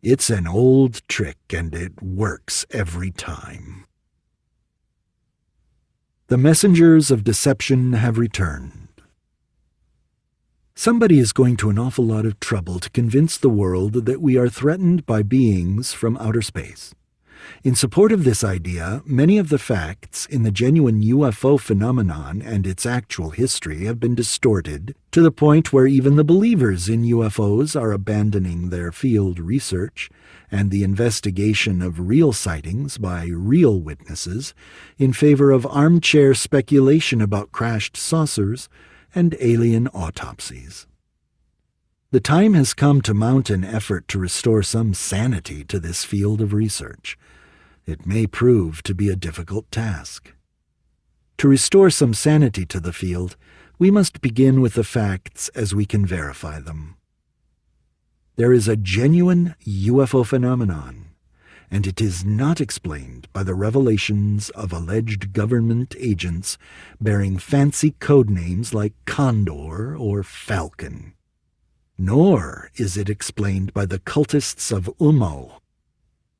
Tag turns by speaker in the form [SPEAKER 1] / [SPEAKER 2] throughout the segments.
[SPEAKER 1] It's an old trick, and it works every time. The messengers of deception have returned. Somebody is going to an awful lot of trouble to convince the world that we are threatened by beings from outer space. In support of this idea, many of the facts in the genuine UFO phenomenon and its actual history have been distorted to the point where even the believers in UFOs are abandoning their field research and the investigation of real sightings by real witnesses in favor of armchair speculation about crashed saucers and alien autopsies. The time has come to mount an effort to restore some sanity to this field of research. It may prove to be a difficult task. To restore some sanity to the field, we must begin with the facts as we can verify them. There is a genuine UFO phenomenon, and it is not explained by the revelations of alleged government agents bearing fancy code names like Condor or Falcon. Nor is it explained by the cultists of Ummo.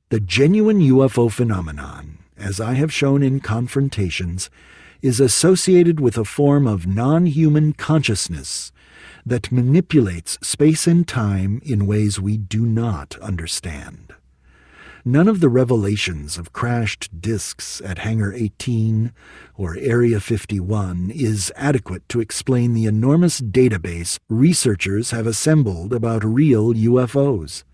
[SPEAKER 1] The genuine UFO phenomenon, as I have shown in Confrontations, is associated with a form of non-human consciousness that manipulates space and time in ways we do not understand. None of the revelations of crashed disks at Hangar 18 or Area 51 is adequate to explain the enormous database researchers have assembled about real UFOs.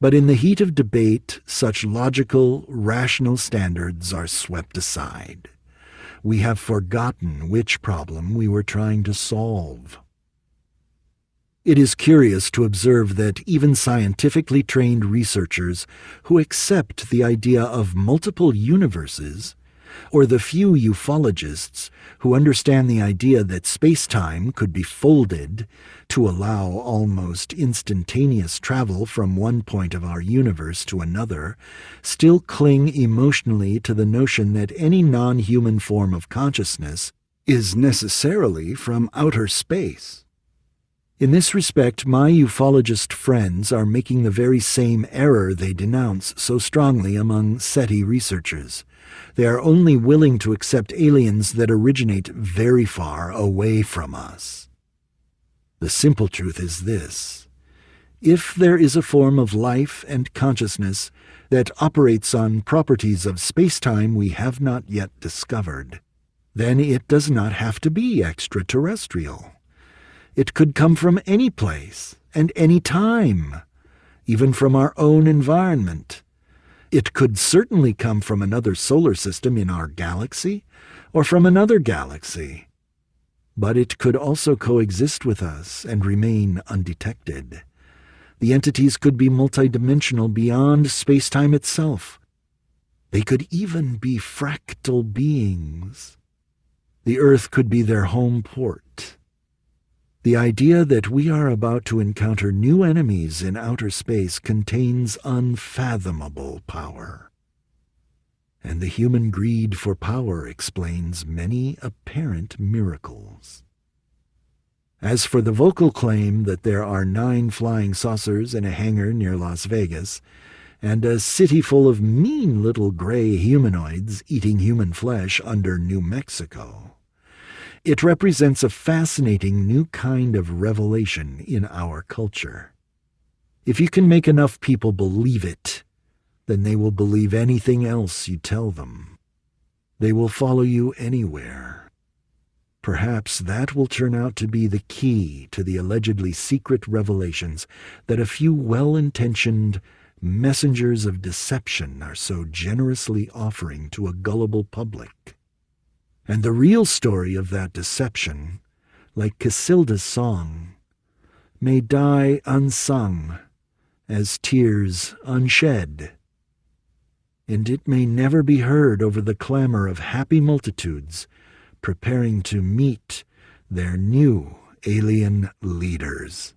[SPEAKER 1] But in the heat of debate, such logical, rational standards are swept aside. We have forgotten which problem we were trying to solve. It is curious to observe that even scientifically trained researchers who accept the idea of multiple universes, or the few ufologists who understand the idea that space-time could be folded to allow almost instantaneous travel from one point of our universe to another, still cling emotionally to the notion that any non-human form of consciousness is necessarily from outer space. In this respect, my ufologist friends are making the very same error they denounce so strongly among SETI researchers. They are only willing to accept aliens that originate very far away from us. The simple truth is this: if there is a form of life and consciousness that operates on properties of space-time we have not yet discovered, then it does not have to be extraterrestrial. It could come from any place and any time, even from our own environment. It could certainly come from another solar system in our galaxy, or from another galaxy. But it could also coexist with us and remain undetected. The entities could be multidimensional beyond space-time itself. They could even be fractal beings. The Earth could be their home port. The idea that we are about to encounter new enemies in outer space contains unfathomable power. And the human greed for power explains many apparent miracles. As for the vocal claim that there are 9 flying saucers in a hangar near Las Vegas, and a city full of mean little gray humanoids eating human flesh under New Mexico, it represents a fascinating new kind of revelation in our culture. If you can make enough people believe it, then they will believe anything else you tell them. They will follow you anywhere. Perhaps that will turn out to be the key to the allegedly secret revelations that a few well-intentioned messengers of deception are so generously offering to a gullible public. And the real story of that deception, like Casilda's song, may die unsung as tears unshed, and it may never be heard over the clamor of happy multitudes preparing to meet their new alien leaders.